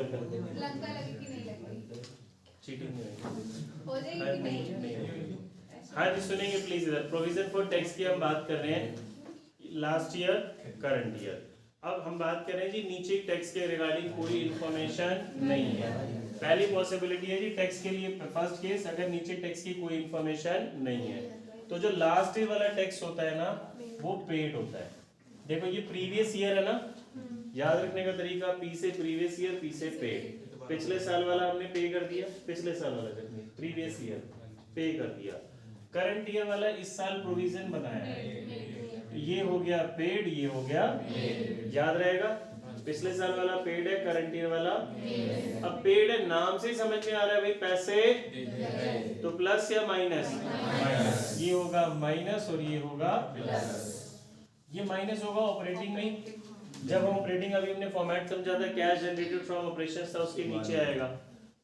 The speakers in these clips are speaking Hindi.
कर देंगे। लंका लगी कि नहीं लगी, चीटिंग नहीं हो जाएगी कि नहीं? होगी। हाँ जी सुनेंगे प्लीज इधर। प्रोविजन फॉर टैक्स की हम बात कर रहे हैं लास्ट ईयर करंट ईयर। अब हम बात कर रहे हैं जी नीचे टैक्स के रिगार्डिंग कोई इंफॉर्मेशन नहीं है। पहली पॉसिबिलिटी है जी टैक्स के लिए फर्स्ट केस, अगर नीचे टैक्स की कोई इंफॉर्मेशन नहीं है तो जो लास्ट ईयर वाला टैक्स होता है ना वो पेड होता है। देखो ये प्रीवियस ईयर है ना, याद रखने का तरीका पी से प्रीवियस ईयर, पी से पेड। पिछले साल वाला हमने पे कर दिया, पिछले साल वाला प्रीवियस ईयर पे कर दिया। करंट ईयर वाला इस साल प्रोविजन बनाया है, ये हो गया पेड, ये हो गया याद रहेगा। पिछले साल वाला पेड है, करंट ईयर वाला अब पेड है। नाम से ही समझ में आ रहा है भाई पैसे तो प्लस या माइनस, माइनस ये होगा माइनस और ये होगा प्लस। ये माइनस होगा ऑपरेटिंग में, जब हम ऑपरेटिंग अभी हमने फॉर्मेट समझा था कैश जनरेटेड फ्रॉम ऑपरेशंस था उसके नीचे आएगा।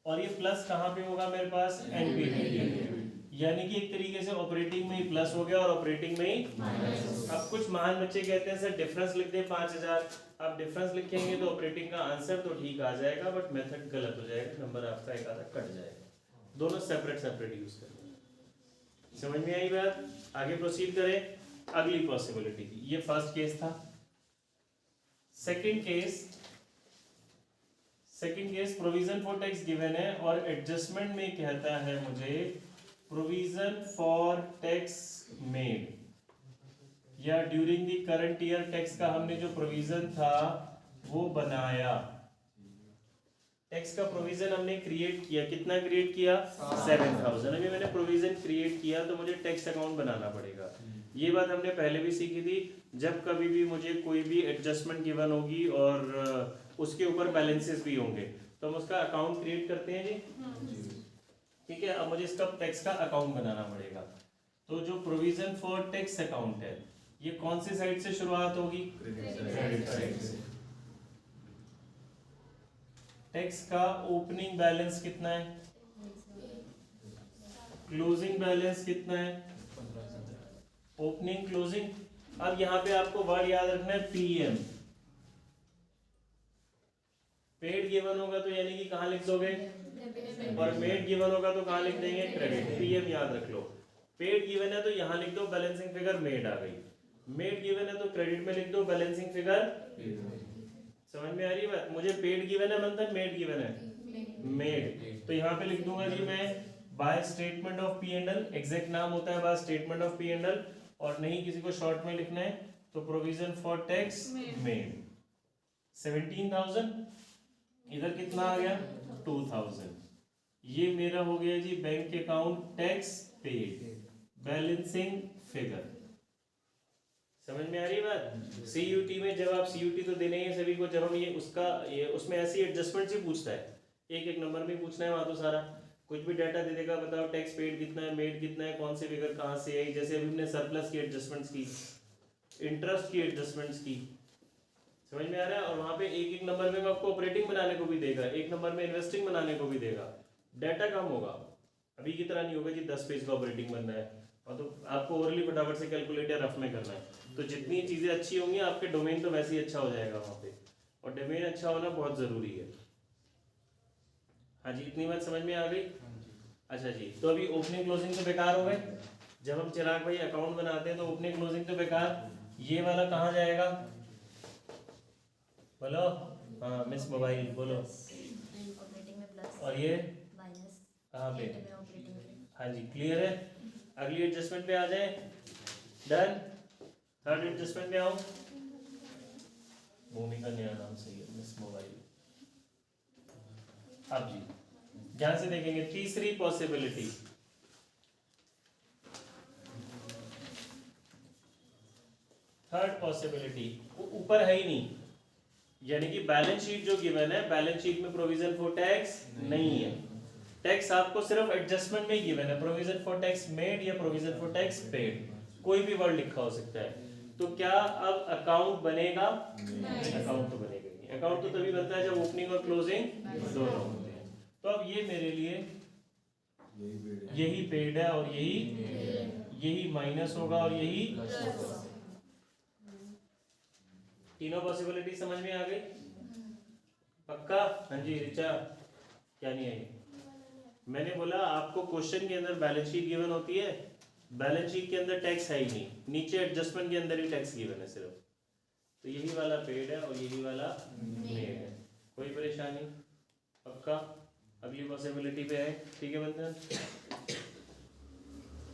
और ये प्लस कहाँ पे होगा मेरे पास एनपीवी, यानी कि एक तरीके से ऑपरेटिंग में ही प्लस हो गया और ऑपरेटिंग में ही माइनस। अब कुछ महान बच्चे कहते हैं सर डिफरेंस लिख दे 5000। आप डिफरेंस लिखेंगे तो ऑपरेटिंग का आंसर तो ठीक आ जाएगा बट मेथड गलत हो जाएगा, नंबर आपका एक आधा कट जाएगा। दोनों सेपरेट सेपरेट यूज करना। समझ में आई बात? आगे प्रोसीड करें अगली पॉसिबिलिटी की। ये फर्स्ट केस था। Second case provision for tax given है और एडजस्टमेंट में कहता है मुझे प्रोविजन फॉर टैक्स मेड या during the current year tax का हमने जो प्रोविजन था वो बनाया। टैक्स का प्रोविजन हमने क्रिएट किया, कितना क्रिएट किया 7000। अभी मैंने प्रोविजन क्रिएट किया तो मुझे टैक्स अकाउंट बनाना पड़ेगा। ये बात हमने पहले भी सीखी थी, जब कभी भी मुझे कोई भी एडजस्टमेंट गिवन होगी और उसके ऊपर बैलेंसेस भी होंगे तो हम उसका अकाउंट क्रिएट करते हैं जी। ठीक है, अब मुझे इसका टैक्स का अकाउंट बनाना पड़ेगा। तो जो प्रोविजन फॉर टैक्स अकाउंट है ये कौन सी साइड से शुरुआत होगी? क्रेडिट साइड से। टैक्स का ओपनिंग बैलेंस कितना है, क्लोजिंग बैलेंस कितना है, ओपनिंग क्लोजिंग। अब यहाँ पे आपको वर्ड याद रखना है पीएम। पेड गिवन होगा तो यानी कि कहाँ लिख दोगे, और मेड गिवन होगा तो कहाँ लिख देंगे क्रेडिट। पीएम याद रख लो। पेड गिवन है तो यहाँ लिख दो बैलेंसिंग फिगर मेड आ गई, मेड गिवन है तो क्रेडिट में लिख दो बैलेंसिंग फिगर। समझ में आ रही बात? मुझे पेड गिवन है मंथन, मेड गिवन है मेड, तो यहाँ पे लिख दूंगा जी मैं by statement of P and L. Exact नाम होता है by statement of P and L, और नहीं किसी को शॉर्ट में लिखना है तो प्रोविजन फॉर टैक्स मेड 17,000। इधर कितना आ गया 2,000। ये मेरा हो गया जी bank account tax paid balancing figure. समझ में आ रही है बात? सीयूटी में जब आप सीयूटी तो देने ही सभी को, जब हम ये उसमें ऐसी एडजस्टमेंट से पूछता है, एक एक नंबर में पूछना है वहां तो सारा कुछ भी डाटा दे देगा, बताओ टैक्स पेड कितना है, मेड कितना है, कौन से फिगर कहाँ से आई। जैसे अभी हमने सरप्लस की एडजस्टमेंट्स की, इंटरेस्ट की एडजस्टमेंट्स की। समझ में आ रहा है? और वहां पे एक एक नंबर में आपको ऑपरेटिंग बनाने को भी देगा, एक नंबर में इन्वेस्टिंग बनाने को भी देगा। डाटा कम होगा, अभी की तरह नहीं होगा जी 10 पेज का ऑपरेटिंग बनना है और तो आपको ओरली फटाफट से कैलकुलेट या रफ में करना है। तो जितनी चीजें अच्छी होंगी आपके डोमेन तो वैसे ही अच्छा हो जाएगा वहां पे, और डोमेन अच्छा होना बहुत जरूरी है। हाँ जी, इतनी बात समझ में आ गई? अच्छा जी, तो अभी ओपनिंग क्लोजिंग तो बेकार हो गए। जब हम चिराग भाई अकाउंट बनाते हैं तो ओपनिंग क्लोजिंग तो बेकार। ये वाला कहाँ जाएगा बोलो? हाँ मिस मोबाइल बोलो। और ये कहाँ पे? हाँ जी क्लियर है। अगली एडजस्टमेंट पे आ जाए। डन। थर्ड एडजस्टमेंट पे आओ। भूमि का नया नाम सही है मिस मोबाइल। अब जी ध्यान से देखेंगे तीसरी पॉसिबिलिटी। थर्ड पॉसिबिलिटी ऊपर है ही नहीं, यानी कि बैलेंस शीट जो गिवन है, बैलेंस शीट में प्रोविजन फॉर टैक्स नहीं है। टैक्स आपको सिर्फ एडजस्टमेंट में गिवन है, प्रोविजन फॉर टैक्स मेड या प्रोविजन फॉर टैक्स पेड, कोई भी वर्ड लिखा हो सकता है। तो क्या अब अकाउंट बनेगा? अकाउंट तो बनेगा नहीं। अकाउंट तो तभी बनता है जब ओपनिंग और क्लोजिंग दोनों होते हैं। तो अब ये मेरे लिए यही पेड है और यही माइनस होगा और यही प्लस। तीनों पॉसिबिलिटी समझ में आ गई? पक्का? हाँ जी रिचा, क्या नहीं आई? मैंने बोला आपको क्वेश्चन के अंदर बैलेंस शीट गिवन होती है, बैलेंस शीट के अंदर टैक्स है ही नहीं, नीचे एडजस्टमेंट के अंदर ही टैक्स गिवन है सिर्फ। तो यही वाला पेड है और यही वाला मेड है। कोई परेशानी? पक्का? अगली पॉसिबिलिटी पे है, ठीक है बंधन?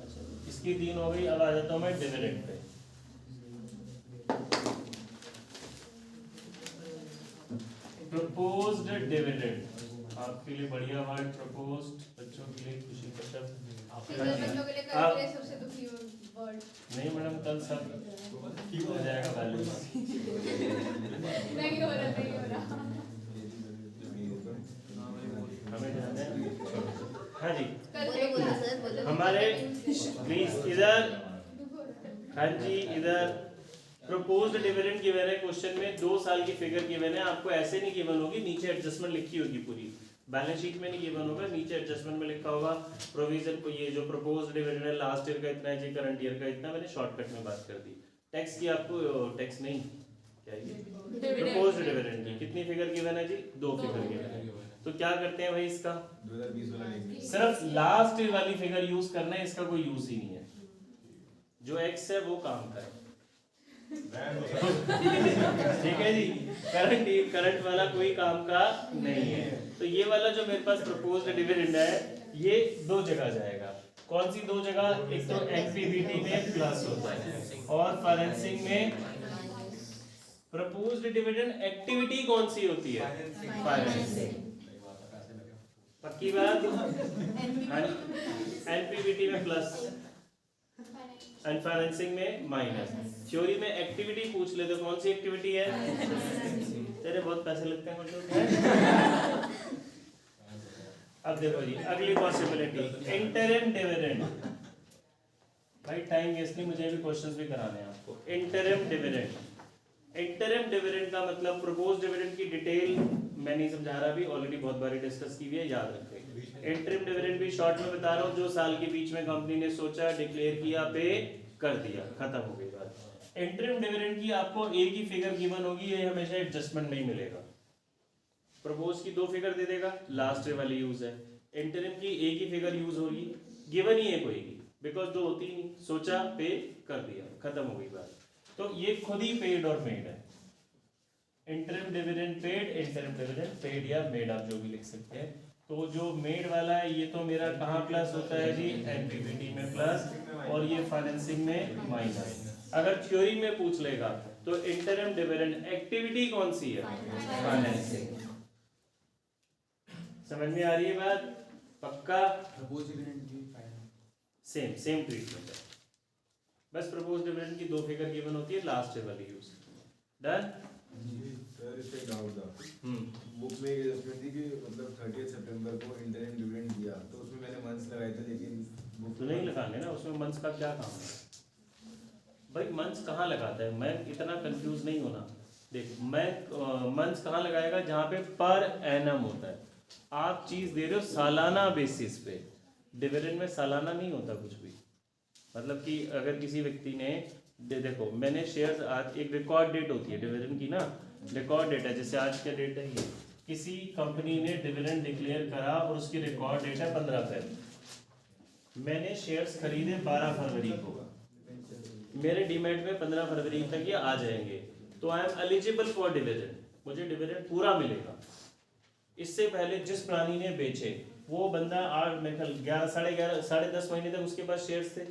अच्छा, इसकी 3 हो गई। अब आ जाता हूँ मैं डिविडेंड पे। प्रपोज्ड डिविडेंड आपके लिए बढ़िया वर्ड, प्रपोज्ड, बच्चों के लिए खुशी का शब्द। फिगर बच्चों के लिए कल सबसे दुखी वर्ड। नहीं मैडम, कल सब हो जाएगा बैलेंस। नहीं हो रहा, नहीं हो रहा। हमें ध्यान है। हाँ जी, कल हमारे प्लीज इधर, हाँ जी इधर। प्रपोज्ड डिविडेंड गिवन है क्वेश्चन में, 2 साल की फिगर गिवन है। आपको ऐसे नहीं गिवन होगी, नीचे एडजस्टमेंट लिखी होगी पूरी, बैलेंस शीट में नहीं गिवन होगा, नीचे एडजस्टमेंट में लिखा होगा प्रोविजन को। ये जो प्रपोज्ड डिविडेंड है लास्ट ईयर का इतना है जी, करंट ईयर का इतना, मैंने शॉर्टकट में बात कर दी। टैक्स की आपको टैक्स नहीं, क्या ये प्रपोज्ड डिविडेंड की कितनी फिगर गिवन है जी? 2 फिगर गिवन है। तो क्या करते हैं भाई, इसका 2020 वाला नहीं, सिर्फ लास्ट वाली फिगर यूज करना है, इसका कोई यूज ही नहीं है। जो एक्स है वो काम करे, ठीक है जी। करंट वाला कोई काम का नहीं है। तो ये वाला जो मेरे पास प्रपोज्ड डिविडेंड है, ये 2 जगह जाएगा। कौन सी 2 जगह? एक तो एनपीवीटी में प्लस होता है और फाइनेंसिंग में। प्रपोज्ड डिविडेंड एक्टिविटी कौन सी होती है? फाइनेंसिंग। पक्की बात? एनपीवीटी में प्लस एंड फाइनेंसिंग में माइनस। थ्योरी में एक्टिविटी पूछ ले तो कौन सी एक्टिविटी है? तेरे बहुत पैसे लगते हैं मुझे। अब देखो जी अगली पॉसिबिलिटी, इंटरिम डिविडेंड। भाई टाइम वेस्ट नहीं, मुझे भी क्वेश्चंस भी कराने हैं आपको। इंटरिम डिविडेंड, इंटरिम डिविडेंड का मतलब प्रपोज्ड डिविडेंड की डिटेल मैं नहीं समझा रहा, भी ऑलरेडी बहुत बारी डिस्कस की हुई है, याद रखें। इंटरिम डिविडेंड भी शॉर्ट में बता रहा हूँ, जो साल के बीच में कंपनी ने सोचा, डिक्लेयर किया, पे कर दिया, खत्म हो गई बात। इंटरिम डिविडेंड की आपको एक ही फिगर गिवन होगी, ये हमेशा एडजस्टमेंट नहीं मिलेगा। प्रपोज की 2 फिगर दे देगा, लास्ट वाली यूज है। इंटरिम की एक ही फिगर यूज होगी, गिवन ही है कोई, बिकॉज 2 होती नहीं, सोचा, पे कर दिया, खत्म हो गई बात। तो ये खुद ही पेड और मेड है। Interim dividend paid, interim dividend paid या मेड, आप जो भी लिख सकते हैं। तो जो मेड वाला है ये तो मेरा कहाँ प्लस होता है जी? एनपीवीटी में प्लस, और ये फाइनेंसिंग में माइनस। अगर थ्योरी में पूछ लेगा तो इंटरिम डिविडेंड एक्टिविटी कौन सी है? फाइनेंसिंग। समझ में आ रही है बात? पक्का? सेम ट्रीटमेंट है, बस प्रपोज्ड डिविडेंड की 2 फिगर गिवन होती है, लास्ट वाली यूज। डन? सर इससे डाउट था, बुक में एक एडजस्टमेंट थी कि मतलब 30 सितंबर को इंटरिम डिविडेंड दिया, तो उसमें मैंने मंथ्स लगाए थे, लेकिन बुक तो नहीं लगाने ना, उसमें मंथ्स का क्या काम है भाई? मंथ्स कहाँ लगाता है? मैं इतना कंफ्यूज नहीं होना। देख, मैं मंथ्स कहाँ लगाएगा? जहाँ पे पर एनम होता है। आप चीज दे रहे हो सालाना बेसिस पे, डिविडेंड में सालाना नहीं होता कुछ भी। मतलब कि अगर किसी व्यक्ति ने देखो, मैंने शेयर्स, आज एक रिकॉर्ड डेट होती है डिविडेंड की ना, रिकॉर्ड डेट है, जैसे आज क्या डेट है ये, किसी कंपनी ने डिविडेंड डिक्लेयर करा और उसकी रिकॉर्ड डेट है 15 फरवरी। मैंने शेयर्स खरीदे 12 फरवरी को, मेरे डीमैट में 15 फरवरी तक ये आ जाएंगे, तो I am eligible for dividend, मुझे डिविडेंड पूरा मिलेगा। इससे पहले जिस प्राणी ने बेचे वो बंदा 8 मेरे ख्याल 11 साढ़े 10 महीने तक उसके पास शेयर्स थे,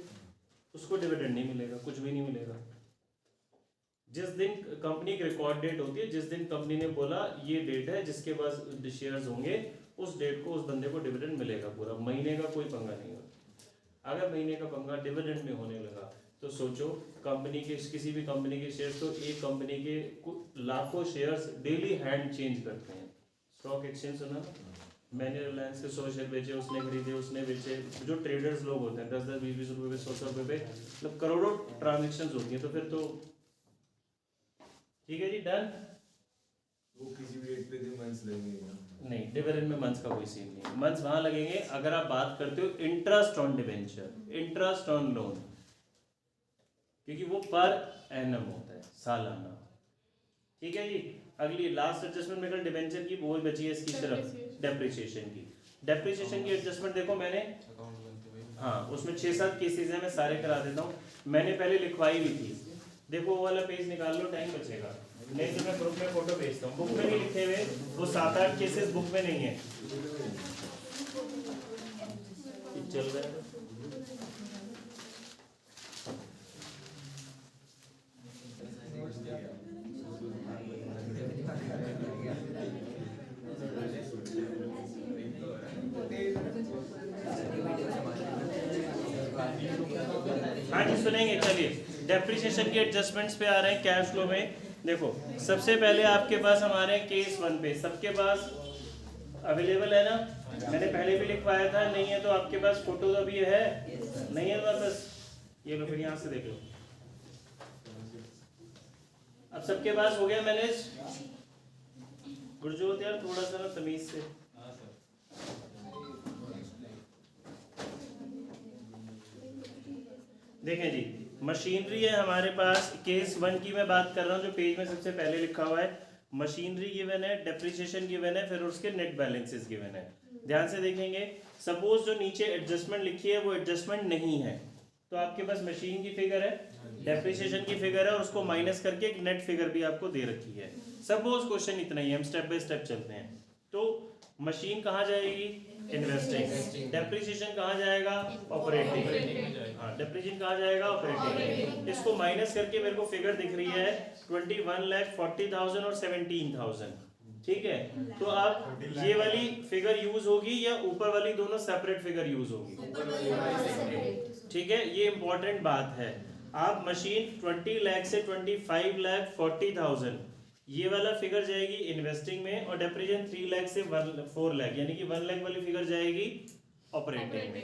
उसको डिविडेंड नहीं मिलेगा, कुछ भी नहीं मिलेगा। जिस दिन कंपनी की रिकॉर्ड डेट होती है, जिस दिन कंपनी ने बोला ये डेट है जिसके पास शेयर्स होंगे, उस डेट को उस बंदे को डिविडेंड मिलेगा पूरा। महीने का कोई पंगा नहीं होता। अगर महीने का पंगा डिविडेंड में होने लगा तो सोचो, कंपनी के किसी भी कंपनी के शेयर्स, तो एक कंपनी के लाखों शेयर्स डेली हैंड चेंज करते हैं। स्टॉक एक्सचेंज सुना, मैंने रिलायंस के 100 शेयर बेचे, उसने खरीदे, उसने बेचे। जो ट्रेडर्स लोग होते हैं 10-10, 20-20 रुपए पे, 100-100 रुपए पे, मतलब करोड़ों ट्रांजेक्शन्स होती हैं। तो फिर तो ठीक है जी, डन। वो किसी भी डेट पे थे मंथ्स लगेंगे नहीं, डिविडेंड में मंथ्स का कोई सीन नहीं। मंथ्स वहां लगेंगे अगर आप बात करते हो interest on debenture, interest on loan, क्योंकि वो पर एनम होता है, सालाना। ठीक है जी। अगली लास्ट एडजस्टमेंट में कल डिबेंचर की वो बची है इसकी सिर्फ डेप्रिसिएशन की। डेप्रिसिएशन की एडजस्टमेंट देखो मैंने, हाँ उसमें 6-7 केसेस हैं, मैं सारे करा देता हूँ। मैंने पहले लिखवाई भी थी, देखो वो वाला पेज निकाल लो, टाइम बचेगा, नहीं तो मैं ग्रुप में फोटो भेजता हूँ। बुक में नहीं लिखे हुए, वो 7-8 केसेस बुक में नहीं है। चल रहा है हाँ जी सुनेंगे। चलिए डेप्रिसिएशन के एडजस्टमेंट्स पे आ रहे हैं कैश फ्लो में। देखो सबसे पहले आपके पास हमारे केस 1 पे सबके पास अवेलेबल है ना, मैंने पहले भी लिखवाया था, नहीं है तो आपके पास फोटो तो भी है, नहीं है तो बस ये लो, फिर यहाँ से देख लो। अब सबके पास हो गया मैनेज। गुरजोत यार थोड़ा सा ना तमीज से, देखें जी मशीनरी है हमारे पास। केस 1 की मैं बात कर रहा हूँ, जो पेज में सबसे पहले लिखा हुआ है। मशीनरी गिवन है, डेप्रिसिएशन गिवन है, फिर उसके नेट बैलेंसेस गिवन है। ध्यान से देखेंगे, सपोज जो नीचे एडजस्टमेंट लिखी है वो एडजस्टमेंट नहीं है, तो आपके पास मशीन की फिगर है, डेप्रिसिएशन की फिगर है, और उसको माइनस करके एक नेट फिगर भी आपको दे रखी है। सपोज क्वेश्चन इतना ही है, हम स्टेप बाय स्टेप चलते हैं। तो मशीन कहाँ जाएगी? इन्वेस्टिंग। डेप्रिसिएशन कहाँ जाएगा? ऑपरेटिंग। हाँ डेप्रिसिएशन कहाँ जाएगा? ऑपरेटिंग। इसको माइनस करके मेरे को फिगर दिख रही है 21,40,000 और 17,000। ठीक है, तो आप ये वाली फिगर यूज होगी या ऊपर वाली दोनों सेपरेट फिगर यूज होगी? ठीक है, ये इंपॉर्टेंट बात है। आप मशीन 20 लाख से 25,40,000 ये वाला फिगर जाएगी इन्वेस्टिंग में, और डेप्रिसिएशन 3 लाख से 4 लाख यानी कि 1 लाख वाली फिगर जाएगी ऑपरेटिंग में।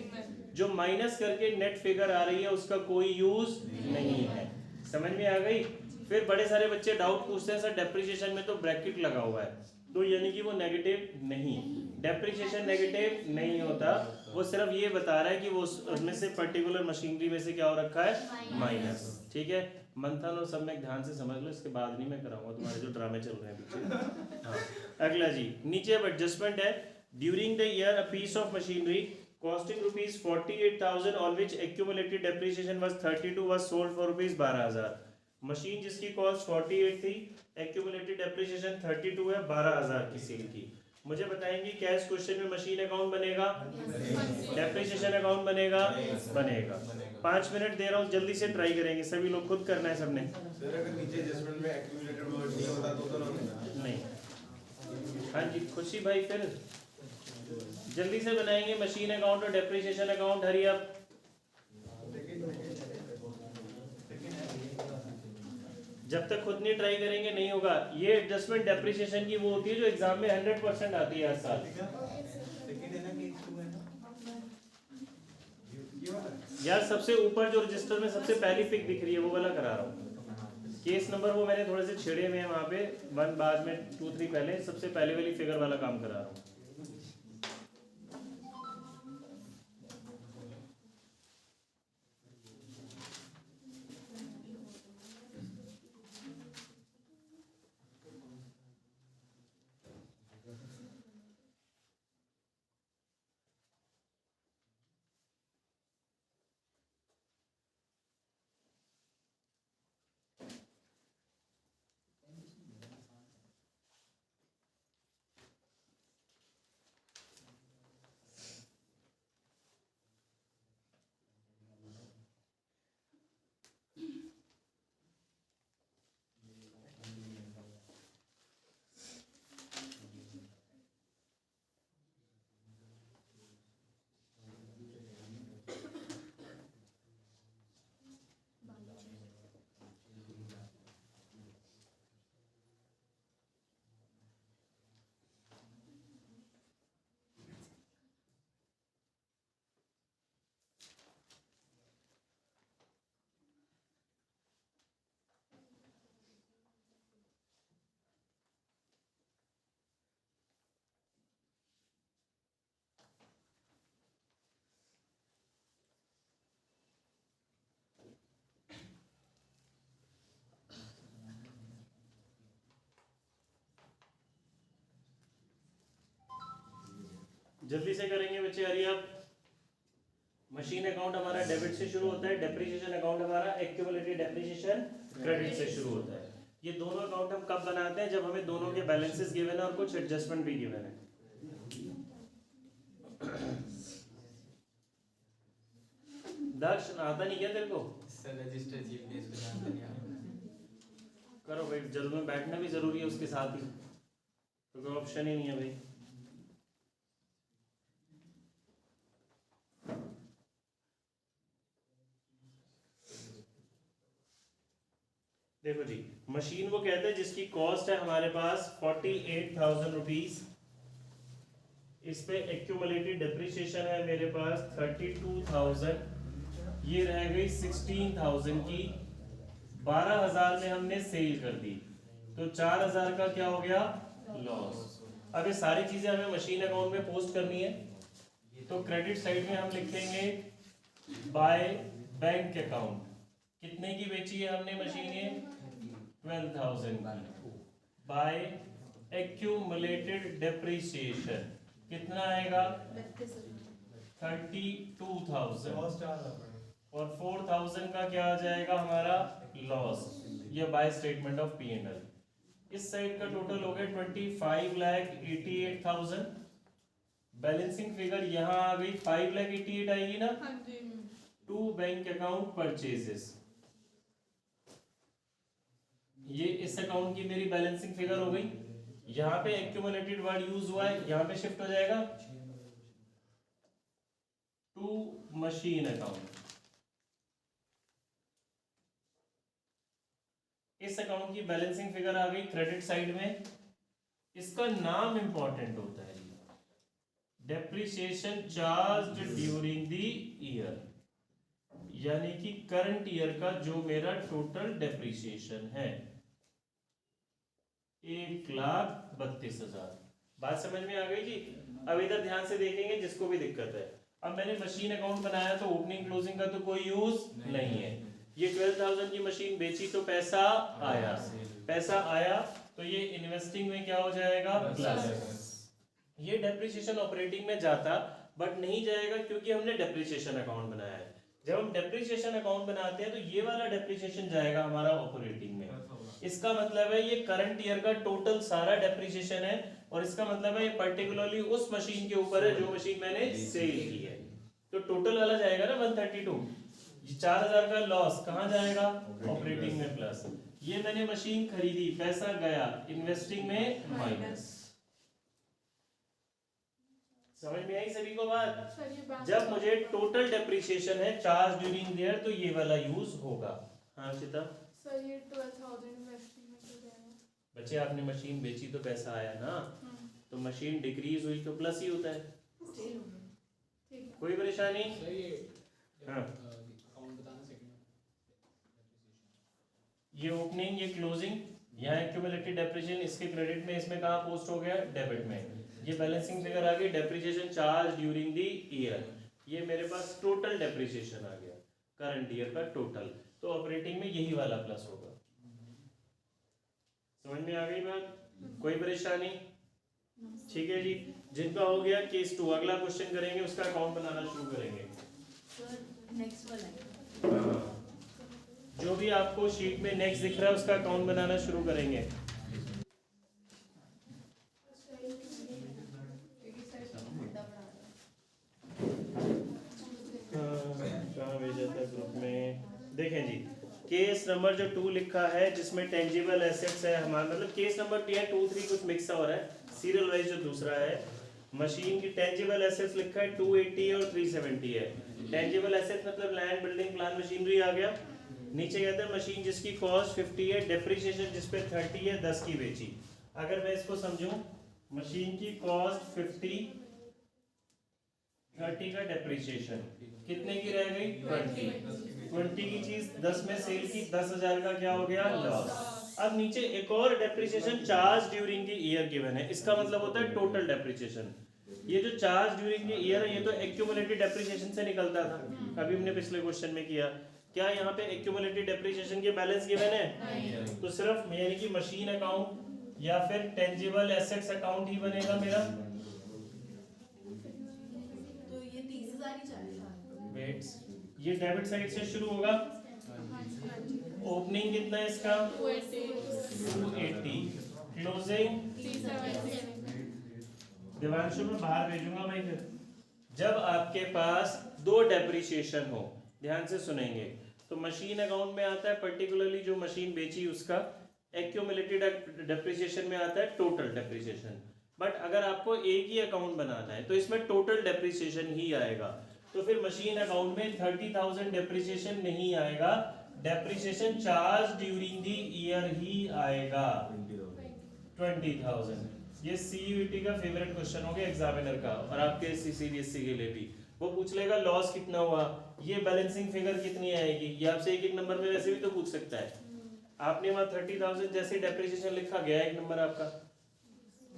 जो माइनस करके नेट फिगर आ रही है उसका कोई यूज नहीं है। समझ में आ गई? फिर बड़े सारे बच्चे डाउट पूछते हैं सर डेप्रिसिएशन में तो ब्रैकेट लगा हुआ है, तो यानी कि वो नेगेटिव नहीं, डेप्रिसिएशन नेगेटिव नहीं होता, वो सिर्फ ये बता रहा है कि वो उसमें से पर्टिकुलर मशीनरी में से क्या हो रखा है? माइनस। ठीक है, मंथन और सब में ध्यान से समझ लो, इसके बाद नहीं मैं कराऊंगा तुम्हारे जो ड्रामे चल रहे हैं पीछे। हाँ अगला जी, नीचे अब एडजस्टमेंट है। During the year a piece of machinery costing rupees 48,000 on which accumulated depreciation was 32 was sold for rupees 12,000। Machine जिसकी कॉस्ट 48 थी, एक्यूमुलेटेड डेप्रिसिएशन 32 है, 12,000 की सेल की। मुझे बताएंगे कैश क्वेश्चन में मशीन अकाउंट बनेगा, डेप्रिसिएशन अकाउंट बनेगा, बनेगा। 5 मिनट दे रहा हूँ, जल्दी से ट्राई करेंगे, सभी लोग खुद करना है सबने। सर अगर नीचे एडजस्टमेंट में एक्यूमुलेटेड वर्ड नहीं होता तो नहीं। हाँ जी खुशी भाई, फिर जल्दी से बनाएंगे मशीन अकाउंट और डेप्रिसिएशन अकाउंट। हरी अप, जब तक खुद नहीं ट्राई करेंगे नहीं होगा। ये एडजस्टमेंट डेप्रिसिएशन की वो होती है जो एग्जाम में 100% आती है हर साल। यार सबसे ऊपर जो रजिस्टर में सबसे पहली पिक दिख रही है वो वाला करा रहा हूँ। केस नंबर वो मैंने थोड़े से छेड़े में है वहाँ पे, 1 बाद में 2 3 पहले, सबसे पहले वाली फिगर वाला काम करा रहा हूँ। जल्दी से करेंगे बच्चे, हरी आप। मशीन अकाउंट हमारा डेबिट से शुरू होता है, डेप्रिसिएशन अकाउंट हमारा एक्यूमुलेटेड डेप्रिसिएशन क्रेडिट से शुरू होता है। ये दोनों अकाउंट हम कब बनाते हैं? जब हमें दोनों के बैलेंसेस गिवन है और कुछ एडजस्टमेंट भी गिवन है। दर्श आता नहीं क्या तेरे को? सर रजिस्टर जीपीएस को जानते नहीं आप। करो भाई, जल्द में बैठना भी जरूरी है उसके साथ ही, तो कोई ऑप्शन ही नहीं है भाई। देखो जी, मशीन वो कहते हैं जिसकी कॉस्ट है हमारे पास 48,000 रुपीज, इस पे एक्यूमुलेटेड डेप्रिसिएशन है मेरे पास 32,000, ये रह गई 16,000 की, 12,000 में हमने सेल कर दी, तो 4,000 का क्या हो गया? लॉस। अब ये सारी चीजें हमें मशीन अकाउंट में पोस्ट करनी है, तो क्रेडिट साइड में हम लिखेंगे बाय बैंक अकाउंट। कितने की बेची है हमने मशीन? ये 12,000 की। बाय एक्यूमुलेटेड डेप्रिसिएशन कितना आएगा? 32,000, और 4,000 का क्या आ जाएगा हमारा? लॉस। ये बाय स्टेटमेंट ऑफ P&L। इस साइड का टोटल हो गया 25,88,000। बैलेंसिंग फिगर यहाँ आ गई 5,88,000 आएगी ना? हाँ जी। टू बैंक अकाउंट परचेजेस, ये इस अकाउंट की मेरी बैलेंसिंग फिगर हो गई। यहाँ पे एक्यूमुलेटेड वर्ड यूज हुआ है, यहाँ पे शिफ्ट हो जाएगा टू मशीन अकाउंट। इस अकाउंट की बैलेंसिंग फिगर आ गई क्रेडिट साइड में। इसका नाम इंपॉर्टेंट होता है, depreciation charged during the year, यानी कि करंट ईयर का जो मेरा टोटल डेप्रिसिएशन है 1,32,000। बात समझ में आ गई जी? अब इधर ध्यान से देखेंगे जिसको भी दिक्कत है। अब मैंने मशीन अकाउंट बनाया तो ओपनिंग क्लोजिंग का तो कोई यूज नहीं है। ये 12,000 की मशीन बेची तो पैसा आया, पैसा आया तो ये इन्वेस्टिंग में क्या हो जाएगा? प्लस। ये डेप्रिसिएशन ऑपरेटिंग में जाता, बट नहीं जाएगा क्योंकि हमने डेप्रिसिएशन अकाउंट बनाया है। जब हम डेप्रिसिएशन अकाउंट बनाते हैं तो ये वाला डेप्रिसिएशन जाएगा हमारा ऑपरेटिंग में। इसका मतलब है ये करंट ईयर का टोटल सारा डेप्रिसिएशन है, और इसका मतलब है ये पर्टिकुलरली उस मशीन के ऊपर है जो मशीन मैंने सेल की है। तो टोटल वाला जाएगा ना 132। ये 4,000 का लॉस कहाँ जाएगा? ऑपरेटिंग में प्लस। ये मैंने मशीन खरीदी, पैसा गया इन्वेस्टिंग में माइनस। समझ में आई सभी को बात? जब मुझे टोटल डेप्रिसिएशन है चार्ज ड्यूरिंग ईयर तो ये वाला यूज होगा। हाँ चिता? सर ये 12,000 इन्वेस्टिंग में हो जाएगा। बच्चे आपने मशीन बेची तो पैसा आया ना, तो मशीन डिक्रीज हुई तो प्लस ही होता है। ठीक है। कोई परेशानी? हाँ। ये ओपनिंग, ये क्लोजिंग, यहाँ एक्यूमुलेटेड डेप्रिसिएशन इसके क्रेडिट में, इसमें कहाँ पोस्ट हो गया? डेबिट में। ये बैलेंसिंग फिगर आ गई depreciation charge during the year, ये मेरे पास टोटल डेप्रिसिएशन आ गया करंट ईयर का टोटल, तो ऑपरेटिंग में यही वाला प्लस होगा। समझ में आ गई बात? कोई परेशानी? ठीक है जी, जिनका हो गया केस 2 अगला क्वेश्चन करेंगे, उसका अकाउंट बनाना शुरू करेंगे। नेक्स्ट वाला जो भी आपको शीट में नेक्स्ट दिख रहा है उसका अकाउंट बनाना शुरू करेंगे। कहाँ भेजा था ग्रुप में? देखें जी, केस नंबर जो 2 लिखा है जिसमें टेंजिबल एसेट्स है हमारा, मतलब केस नंबर 2, 3 कुछ मिक्स हो रहा है, सीरियल वाइज जो दूसरा है मशीन की टेंजिबल एसेट्स लिखा है 280 और 370 है। टेंजिबल एसेट्स मतलब लैंड, बिल्डिंग, प्लांट, मशीनरी आ गया। नीचे कहते हैं मशीन जिसकी कॉस्ट 50 है, डेप्रिसिएशन जिस पे 30 है, 10 की बेची। अगर मैं इसको समझूं, मशीन की कॉस्ट 50, 30 का डेप्रिसिएशन, कितने की रह गई? 20 की चीज 10 में सेल की, 10,000 का क्या हो गया? लॉस। अब नीचे एक और depreciation charge during the year given है, इसका मतलब होता है टोटल डेप्रिसिएशन। ये जो चार्ज ड्यूरिंग द ईयर है ये तो एक्यूमुलेटेड डेप्रिसिएशन से निकलता था, अभी हमने पिछले क्वेश्चन में किया। क्या यहाँ पे एक्यूमुलेटेड डेप्रिसिएशन के बैलेंस गिवन है? तो सिर्फ यानी कि मशीन अकाउंट या फिर टेंजिबल एसेट्स अकाउंट ही बनेगा मेरा। 2000 ही चलेगा। वेट्स, ये डेबिट साइड से शुरू होगा। ओपनिंग कितना है इसका? 280। क्लोजिंग? दिवांशु में बाहर भेजूंगा भाई फिर। जब आपके पास दो डेप्रिसिएशन हो, ध्यान से सुनेंगे, तो मशीन अकाउंट में आता है पर्टिकुलरली जो मशीन बेची उसका, एक्यूमुलेटेड डेप्रिसिएशन में आता है टोटल डेप्रिसिएशन। बट अगर आपको एक ही अकाउंट बनाना है तो इसमें टोटल डेप्रिसिएशन ही आएगा, तो फिर मशीन अकाउंट में 30,000 डेप्रिसिएशन नहीं आएगा, depreciation charge during the year ही आएगा 20,000। ये सीयूईटी का फेवरेट क्वेश्चन हो गया एग्जामिनर का, और आपके सीबीएसई के लिए भी। वो पूछ लेगा लॉस कितना हुआ, ये बैलेंसिंग फिगर कितनी आएगी, ये आपसे एक एक नंबर में वैसे भी तो पूछ सकता है। आपने वहाँ 30,000 जैसे डेप्रिसिएशन लिखा गया एक नंबर आपका,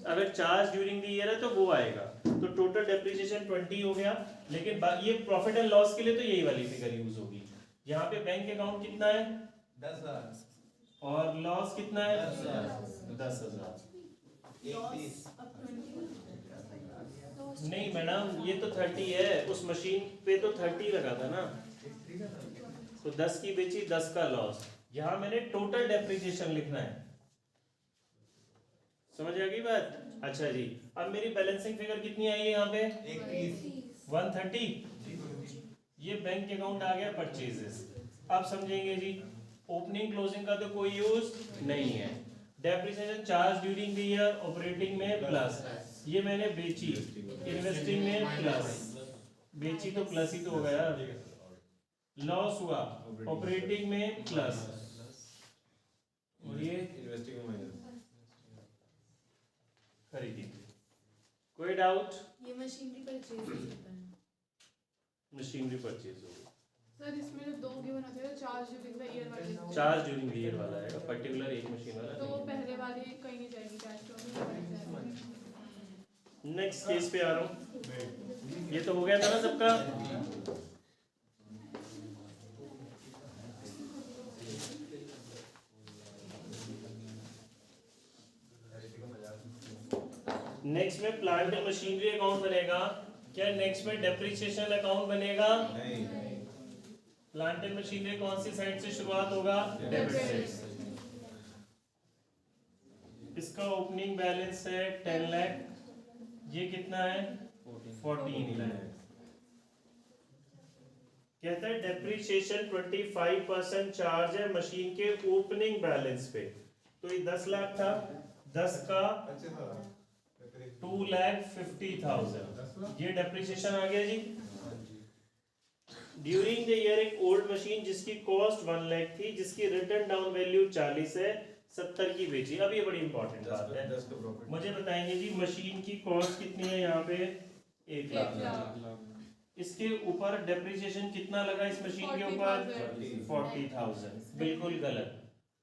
अगर चार्ज ड्यूरिंग द ईयर है तो वो आएगा, तो टोटल डेप्रिसिएशन 20 हो गया। लेकिन ये प्रॉफिट एंड लॉस के लिए तो यही वाली फिगर यूज होगी। यहाँ पे बैंक अकाउंट कितना है? 10,000 और लॉस कितना है? 10,000 10,000। 31 नहीं मैडम, ये तो 30 है, उस मशीन पे तो 30 लगा था ना, तो 10 की बेची, 10 का लॉस। यहाँ मैंने टोटल डेप्रिसिएशन लिखना है, समझ आ गई बात? अच्छा जी, अब मेरी बैलेंसिंग फिगर कितनी आई है यहाँ पे? 130। ये बैंक अकाउंट आ गया परचेजेस। अब समझेंगे जी, ओपनिंग क्लोजिंग का तो कोई यूज नहीं है, depreciation charge during the year operating में प्लस, ये मैंने बेची, इन्वेस्टिंग में प्लस, बेची तो प्लस ही तो हो गया, लॉस हुआ ऑपरेटिंग में प्लस, और ये इन्वेस्टिंग में माइनस। खरीदी। कोई डाउट? ये मशीनरी परचेज होता है। मशीनरी परचेज होगी। सर इसमें जो दो गिवन होते हैं, चार्ज ड्यूरिंग द ईयर वाले, चार्ज ड्यूरिंग द ईयर वाला है, पर्टिकुलर एक मशीन वाला तो नहीं पहले वाली कहीं नहीं जाएगी, कैश फ्लो में जाएगी। है। नेक्स्ट केस पे आ रहा हूँ। ये तो हो गया था ना सबका? नेक्स्ट में प्लांट एंड मशीनरी अकाउंट बनेगा क्या? नेक्स्ट में डेप्रिसिएशन अकाउंट बनेगा? नहीं। प्लांट एंड मशीनरी कौन सी साइड से शुरुआत होगा? डेबिट साइड से। इसका ओपनिंग बैलेंस है 10 लाख, ये कितना है? 14 लाख। कहता है डेप्रिसिएशन 25% चार्ज है मशीन के ओपनिंग बैलेंस पे, तो ये 10 लाख था, 10 का 2,50,000, ये डेप्रिसिएशन आ गया जी। ड्यूरिंग द ईयर एक ओल्ड मशीन जिसकी कॉस्ट 1 लाख थी, जिसकी रिटर्न डाउन वैल्यू 40 है, 70 की बेची। अब ये बड़ी इंपॉर्टेंट बात है, 10 का प्रॉफिट। मुझे बताएंगे जी मशीन की कॉस्ट कितनी है यहाँ पे? 1 लाख। इसके ऊपर डेप्रिसिएशन कितना लगा इस मशीन के ऊपर? 40,000। बिल्कुल गलत,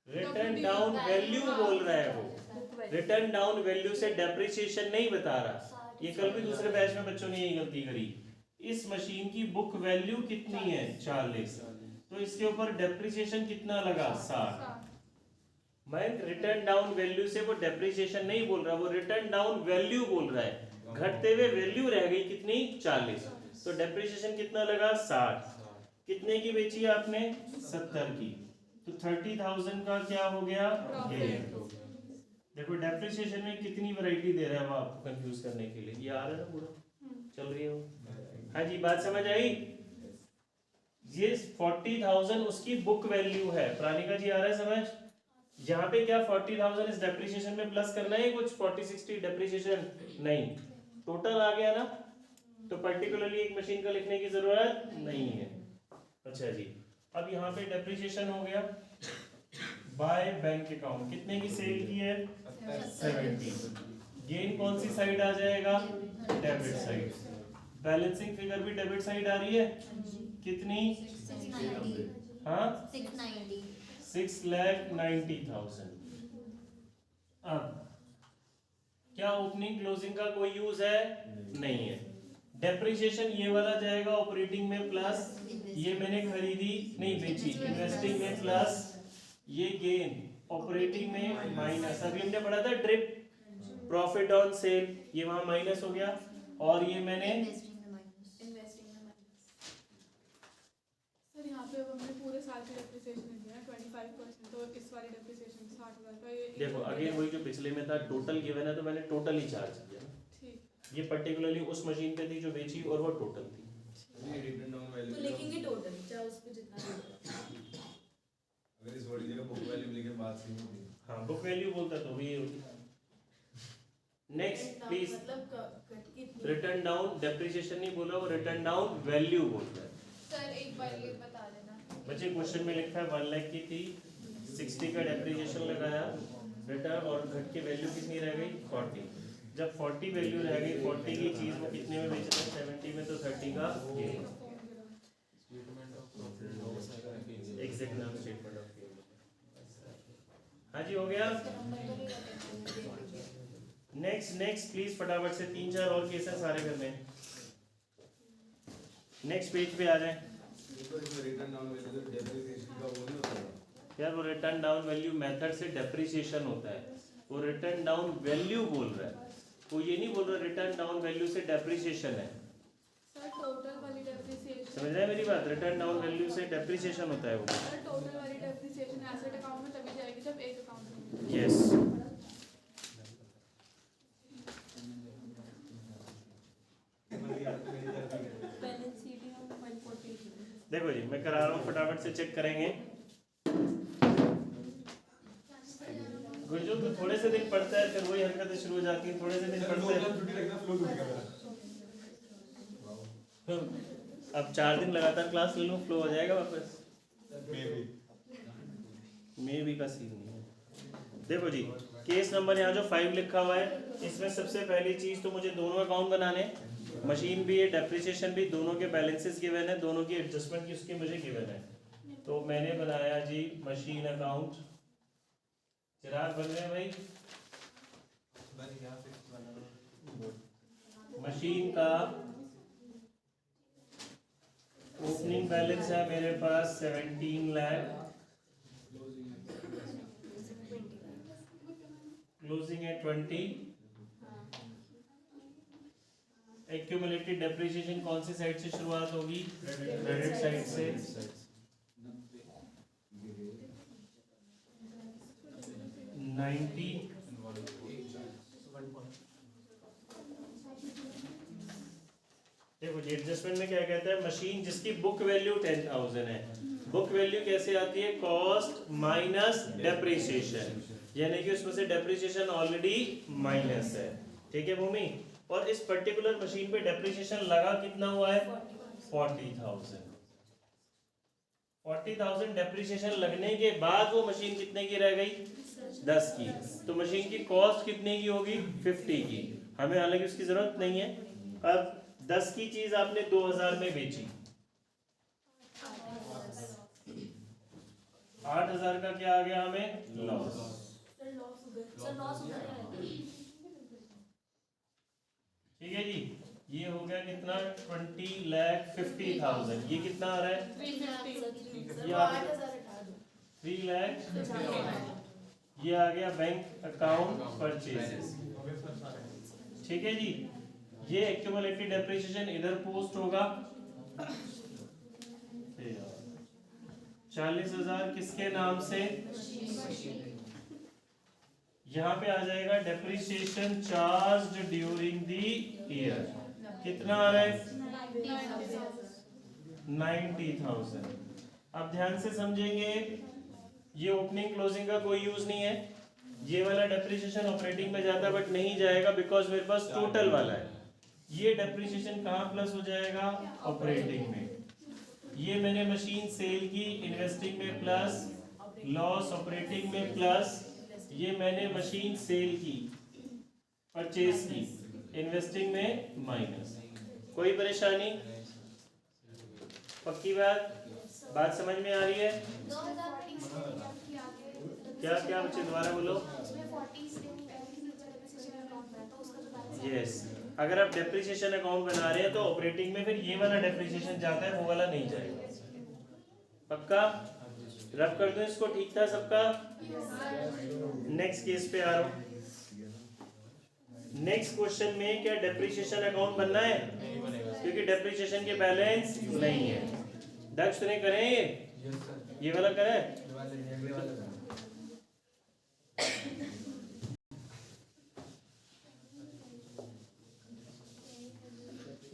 रिटर्न डाउन वैल्यू बोल रहा है वो, रिटर्न डाउन वैल्यू से डेप्रिसिएशन नहीं बता रहा। ये कल भी दूसरे बैच में बच्चों ने यही गलती करी। इस मशीन की बुक वैल्यू कितनी है? 40, तो इसके ऊपर डेप्रिसिएशन कितना लगा? 60। मैं रिटर्न डाउन वैल्यू से वो डेप्रिसिएशन नहीं बोल रहा, वो रिटर्न डाउन वैल्यू बोल रहा है, घटते हुए वैल्यू रह गई कितनी? 40, तो डेप्रिसिएशन कितना लगा? 60। कितने की बेची आपने? 70 की, तो 30,000 का क्या हो गया? गेन। देखो डेप्रिसिएशन में कितनी वैरायटी दे रहा है वो आपको कंफ्यूज करने के लिए। ये आ रहा है ना पूरा, चल रही हो? हाँ जी, बात समझ आई? ये 40,000 उसकी बुक वैल्यू है। प्राणिका जी आ रहा है समझ? यहाँ पे क्या 40,000 इस डेप्रिसिएशन में प्लस करना है कुछ 40-60 डेप्रिसिएशन नहीं, टोटल आ गया ना, तो पर्टिकुलरली एक मशीन का लिखने की जरूरत नहीं है। अच्छा जी, अब यहाँ पे डेप्रिसिएशन हो गया बाय बैंक अकाउंट, कितने की सेल की है? 70। गेन कौन सी साइड आ जाएगा? Debit side. बैलेंसिंग फिगर भी डेबिट साइड आ रही है, कितनी? 690। हाँ 690। 6,90,000। अब क्या ओपनिंग क्लोजिंग का कोई यूज है? नहीं है। डेप्रिसिएशन ये वाला जाएगा ऑपरेटिंग में प्लस, ये मैंने खरीदी नहीं बेची, इन्वेस्टिंग में प्लस, ये गेन ऑपरेटिंग में माइनस। अभी हमने पढ़ा था ड्रिप प्रॉफिट ऑन सेल, ये वहां माइनस हो गया, और ये मैंने की डेप्रिसिएशन है ना 25%, तो इस वाली डेप्रिसिएशन 60,000 का ये देखो अगेन वही जो पिछले में था, टोटल गिवन है तो मैंने टोटल ही चार्ज किया ना। ठीक। ये पर्टिकुलरली उस मशीन पे थी जो बेची और वो टोटल थी। ये रिटर्न डाउन वैल्यू तो लिखेंगे टोटल चाहे उस पे जितना भी होगा। अगर इस वर्ड की जगह बुक वैल्यू लिखे बात सही होती। हाँ बुक वैल्यू बोलता तो भी ये होती। नेक्स्ट प्लीज, मतलब कट कितनी रिटर्न डाउन डेप्रिसिएशन नहीं बोल रहा, वो रिटर्न डाउन वैल्यू बोल रहा है। सर एक बार ये बता देना। बच्चे क्वेश्चन में लिखा है 1 लाख की थी, 60 का डेप्रिसिएशन लगाया, रिटर्न और घट के वैल्यू कितनी रह गई 40। जब 40 वैल्यू रह गई 40 की चीज वो कितने में बेच रहे हैं 70 में, तो 30 का गेन। एग्जैक्ट नाम स्टेटमेंट ऑफ गेन। हाँ जी हो गया। नेक्स्ट प्लीज फटाफट से 3-4 और केसेस सारे करने हैं। नेक्स्ट पेज पे आ जाएं। तो इसमें रिटर्न डाउन वैल्यू तो डेप्रिसिएशन का वो नहीं होता। यार वो रिटर्न डाउन वैल्यू मेथड से डेप्रिसिएशन होता है, वो रिटर्न डाउन वैल्यू बोल रहा है, वो ये नहीं बोल रहा रिटर्न डाउन वैल्यू से डेप्रिसिएशन है। सर टोटल वाली डेप्रिसिएशन, समझ रहे हैं मेरी बात? रिटर्न डाउन वैल्यू से डेप्रिसिएशन होता है वो। सर टोटल वाली डेप्रिसिएशन एसेट अकाउंट में तभी जाएगी जब एक अकाउंट में। यस बैलेंस शीट में 140। देखो जी मैं करा रहा हूँ, फटाफट से चेक करेंगे। गुरजो तो थोड़े से दिन पढ़ता है फिर वही हरकतें शुरू हो जाती हैं, थोड़े से दिन पढ़ता है। अब 4 दिन लगातार क्लास ले लूँ फ्लो हो जाएगा वापस। मे बी का सीन नहीं है। देखो जी केस नंबर यहाँ जो 5 लिखा हुआ है, इसमें सबसे पहली चीज तो मुझे दोनों अकाउंट बनाने, मशीन भी है डेप्रिसिएशन भी, दोनों के बैलेंसेस गिवन है, दोनों की एडजस्टमेंट की उसकी मुझे गिवन है। तो मैंने बनाया जी मशीन अकाउंट। चिराग बन रहे हैं भाई? मशीन का ओपनिंग बैलेंस है मेरे पास 17 लाख, क्लोजिंग है 20। एक्यूमुलेटेड डेप्रिसिएशन कौन सी साइड से शुरुआत होगी? क्रेडिट साइड से। देखो जी एडजस्टमेंट में क्या कहता है, मशीन जिसकी बुक वैल्यू 10,000 है, बुक वैल्यू कैसे आती है? कॉस्ट माइनस डेप्रिसिएशन, यानी कि उसमें से डेप्रिसिएशन ऑलरेडी माइनस है। ठीक है भूमि? और इस पर्टिकुलर मशीन पे डेप्रिसिएशन लगा कितना हुआ है? 40,000। 40,000 डेप्रिसिएशन लगने के बाद वो मशीन कितने की रह गई? 10 की। तो मशीन की कॉस्ट कितने की होगी? 50 की। हमें हालांकि उसकी जरूरत नहीं है। अब 10 की चीज आपने 2000 में बेची, 8,000 का क्या आ गया हमें? लॉस। सर लॉस हो जाएगा। ठीक है जी, ये हो गया कितना? 20,50,000। ये कितना आ रहा है? 350। ये आ गया 3 लाख। ये आ गया बैंक अकाउंट परचेजेस। ठीक है जी, ये एक्यूमुलेटेड डेप्रिसिएशन इधर पोस्ट होगा। 40,000 किसके नाम से? यहाँ पे आ जाएगा depreciation charged during the year. कितना आ रहा है? 90,000। अब ध्यान से समझेंगे, ये ओपनिंग क्लोजिंग का कोई यूज नहीं है। ये वाला डेप्रिसिएशन ऑपरेटिंग में जाता है बट नहीं जाएगा बिकॉज मेरे पास टोटल वाला है। ये डेप्रिसिएशन कहाँ प्लस हो जाएगा? ऑपरेटिंग में। ये मैंने मशीन सेल की, इन्वेस्टिंग में प्लस, लॉस ऑपरेटिंग में प्लस। ये मैंने मशीन सेल की, परचेज की, इन्वेस्टिंग में माइनस। कोई परेशानी? पक्की बात समझ में आ रही है? 2020 में किया क्या क्या बच्चे दोबारा बोलो। उसमें 40 से डेप्रिसिएशन अकाउंट में तो उसका जो बैलेंस यस, अगर आप डेप्रिसिएशन अकाउंट बना रहे हैं तो ऑपरेटिंग में फिर ये वाला डेप्रिसिएशन जाता है, वो वाला नहीं जाएगा। पक्का? रब कर दो इसको। ठीक था सबका? नेक्स्ट केस पे आ रहा हूँ। नेक्स्ट क्वेश्चन में क्या डेप्रिसिएशन अकाउंट बनना है? क्योंकि डेप्रिसिएशन के बैलेंस नहीं है। दक्ष ने करें ये वाला करा है?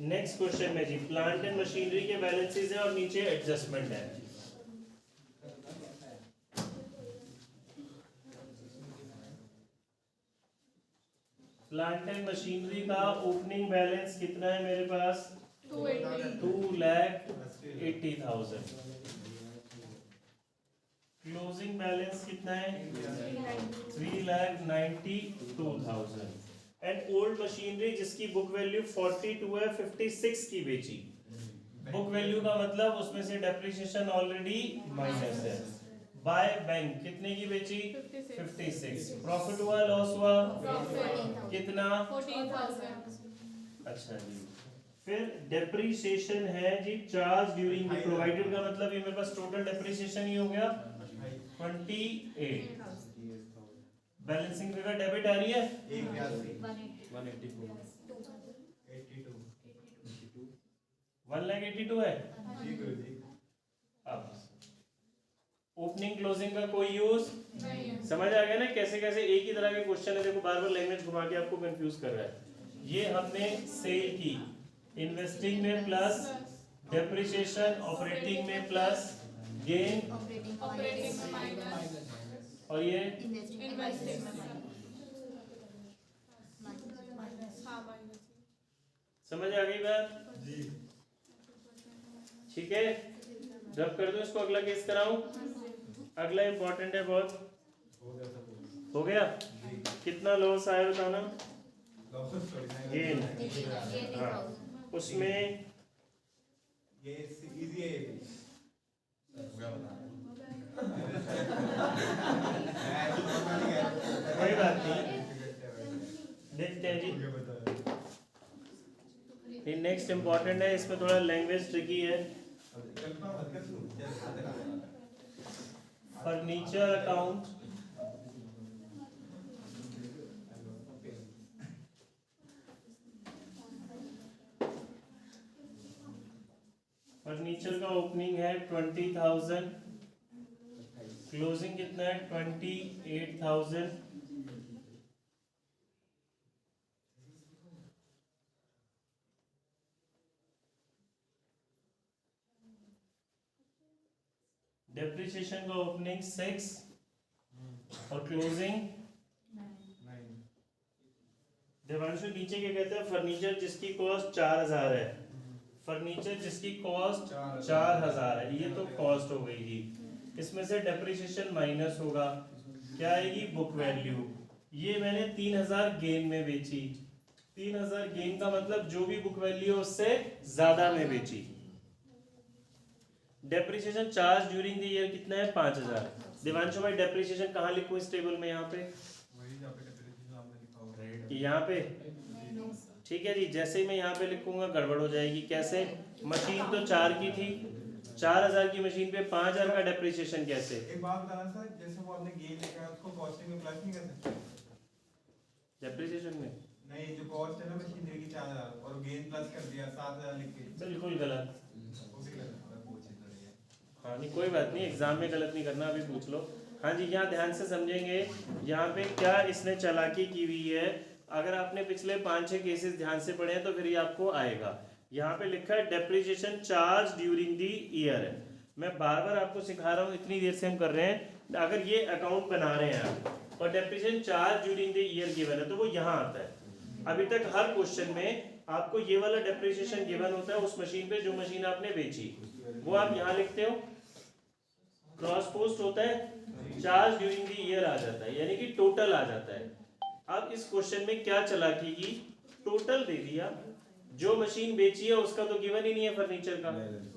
नेक्स्ट क्वेश्चन में जी प्लांट एंड मशीनरी के बैलेंसेस है और नीचे एडजस्टमेंट है। प्लांट एंड मशीनरी का ओपनिंग बैलेंस कितना है मेरे पास? 2,80,000। क्लोजिंग बैलेंस कितना है? 3,92,000। एंड ओल्ड मशीनरी जिसकी बुक वैल्यू 42 है 56 की बेची। बुक वैल्यू का मतलब उसमें से डेप्रिसिएशन ऑलरेडी माइनस है। बाय बैंक कितने की बेची? 56। प्रॉफिट हुआ लॉस हुआ? कितना? 14,000। अच्छा जी। फिर डेप्रिसिएशन है जी चार्ज ड्यूरिंग द प्रोवाइडेड का मतलब ये मेरे पास टोटल डेप्रिसिएशन ही हो गया 28। बैलेंसिंग फिगर डेबिट आ रही है 1,82 है। अब ओपनिंग क्लोजिंग का कोई यूज समझ आ गया ना? कैसे कैसे एक ही तरह के क्वेश्चन है, देखो बार बार लैंग्वेज घुमा के आपको कंफ्यूज कर रहा है। ये हमने सेल की, इन्वेस्टिंग में प्लस डेप्रिसिएशन, ऑपरेटिंग में प्लस गेन, ऑपरेटिंग में माइनस और ये इन्वेस्टिंग में हाँ माइनस। समझ आ गई बात? ठीक है, जब कर दो इसको, अगला केस कराऊं। अगला इंपॉर्टेंट है बहुत। हो गया? कितना लॉस आया बताना? गेन। हाँ, उसमें ये इजी है। कोई बात नहीं, देखते हैं जी। ये नेक्स्ट इंपॉर्टेंट है, इसमें थोड़ा लैंग्वेज ट्रिकी है। फर्नीचर अकाउंट, फर्नीचर का ओपनिंग है 20,000, क्लोजिंग कितना है 28,000। डेप्रिसिएशन का ओपनिंग 6 और क्लोजिंग 9। देवांशु नीचे क्या कहते हैं? फर्नीचर जिसकी कॉस्ट 4,000 है, फर्नीचर जिसकी कॉस्ट 4,000 है, ये तो कॉस्ट हो गई जी। इसमें से डेप्रिसिएशन माइनस होगा, क्या आएगी? Book value. ये मैंने 3,000 गेन में बेची। 3,000 गेन का मतलब जो भी बुक वैल्यू है उससे ज्यादा में बेची। Depreciation charge during the year कितना है? 5,000। देवांशु भाई डेप्रिसिएशन कहाँ लिखूं इस टेबल में? यहाँ पे, यहाँ पे। ठीक है जी, जैसे ही मैं यहाँ पे लिखूंगा गड़बड़ हो जाएगी। कैसे? मशीन तो 4 की थी, 4,000 की मशीन पे 5,000 का डेप्रिसिएशन कैसे? एक बात बताना सर, जैसे वो आपने गेन लिखा है उसको कॉस्टिंग में प्लस नहीं कर सकते? डेप्रिसिएशन में नहीं, जो कॉस्ट है ना मशीनरी की 4,000 और गेन प्लस कर दिया 7,000 लिख के, बिल्कुल गलत। वो भी गलत है। हाँ नहीं, कोई बात नहीं, एग्जाम में गलत नहीं करना, अभी पूछ लो। हाँ जी, यहाँ ध्यान से समझेंगे, यहाँ पे क्या इसने चालाकी की हुई है। अगर आपने पिछले 5-6 केसेस ध्यान से पढ़े हैं तो फिर ये आपको आएगा। यहाँ पे लिखा है depreciation charge during the year है। मैं बार बार आपको सिखा रहा हूँ, इतनी देर से हम कर रहे हैं। अगर ये अकाउंट बना रहे हैं आप और depreciation charge during the year given है तो वो यहाँ आता है। अभी तक हर क्वेश्चन में आपको ये वाला डेप्रिसिएशन गिवन होता है उस मशीन पे जो मशीन आपने बेची, वो आप यहाँ लिखते हो। क्रॉस पोस्ट होता है, चार्ज ड्यूरिंग द ईयर आ जाता है, यानी कि टोटल आ जाता है। अब इस क्वेश्चन में क्या चालाकी की? टोटल दे दिया, जो मशीन बेची है उसका तो गिवन ही नहीं है फर्नीचर का।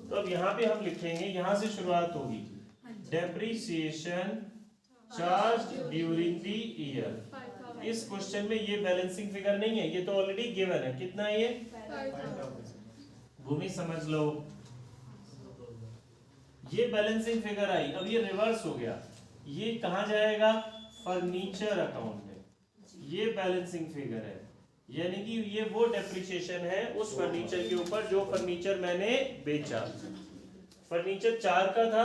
तो अब यहाँ पे हम लिखेंगे, यहाँ से शुरुआत होगी, depreciation charge during the year. इस क्वेश्चन में ये बैलेंसिंग फिगर नहीं है, ये तो ऑलरेडी गिवन है। कितना है ये? भूमि समझ लो, ये बैलेंसिंग फिगर आई। अब ये रिवर्स हो गया, ये कहाँ जाएगा? फर्नीचर अकाउंट में। ये बैलेंसिंग फिगर है, यानी कि ये वो डेप्रिसिएशन है उस फर्नीचर के ऊपर जो फर्नीचर मैंने बेचा। फर्नीचर 4 का था,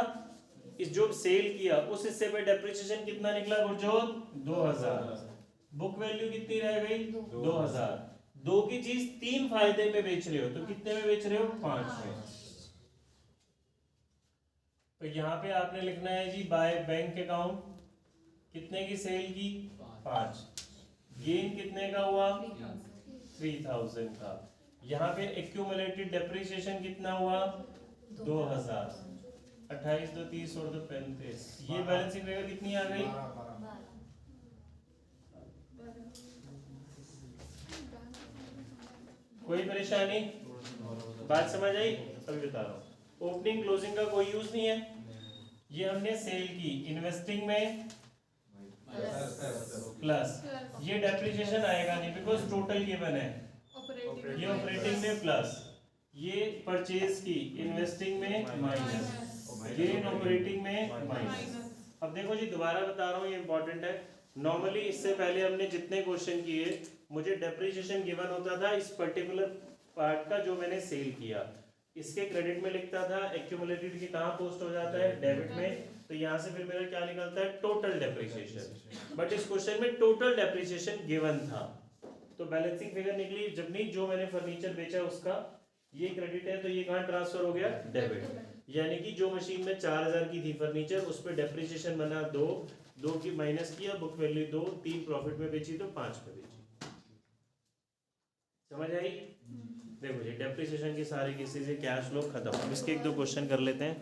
इस जो सेल किया उस हिस्से पे डेप्रिसिएशन कितना निकला गुरजोत? 2000। बुक वैल्यू कितनी रह गई? 2000। 2 की चीज 3 फायदे में बेच रहे हो तो कितने में बेच रहे हो? 5 में। तो यहाँ पे आपने लिखना है जी बाय बैंक अकाउंट कितने की सेल की? 5। गेन कितने का हुआ? 3000 का। यहाँ पे एक्यूमुलेटेड डेप्रिसिएशन कितना हुआ? 2000। 28 2 30 और 2 35। ये बैलेंसिंग फिगर कितनी आ गई? कोई परेशानी? बात समझ आई? अभी बता रहा हूँ। ओपनिंग क्लोजिंग का कोई यूज नहीं है। ये हमने सेल की, इन्वेस्टिंग में प्लस, ये डेप्रिसिएशन आएगा नहीं बिकॉज टोटल गिवन है। ऑपरेटिंग ये ऑपरेटिंग में प्लस, ये परचेज की, इन्वेस्टिंग में माइनस, ये ऑपरेटिंग में माइनस। अब देखो जी दोबारा बता रहा हूँ, ये इंपॉर्टेंट है। नॉर्मली इससे पहले हमने जितने क्वेश्चन किए मुझे डेप्रिसिएशन गिवन होता था इस पर्टिकुलर पार्ट का जो मैंने सेल किया, इसके क्रेडिट में लिखता था, एक्यूमुलेटेड के कहाँ पोस्ट हो जाता है? डेबिट में। तो यहाँ से फिर मेरा क्या निकलता है? Total depreciation. बट इस क्वेश्चन में टोटल डेप्रिसिएशन गिवन था तो बैलेंसिंग फिगर निकली जब नहीं, जो मैंने फर्नीचर बेचा उसका ये क्रेडिट है तो ये कहाँ ट्रांसफर हो गया? डेबिट। यानी कि जो मशीन में 4000 की थी फर्नीचर उस पर डेप्रिसिएशन बना 2 की माइनस किया, बुक वैल्यू 2, 3 प्रॉफिट में बेची तो 5 में बेची। समझ आई? देखो जी डेप्रिसिएशन की सारी केसेस, कैश फ्लो खत्म। अब इसके 1-2 क्वेश्चन कर लेते हैं।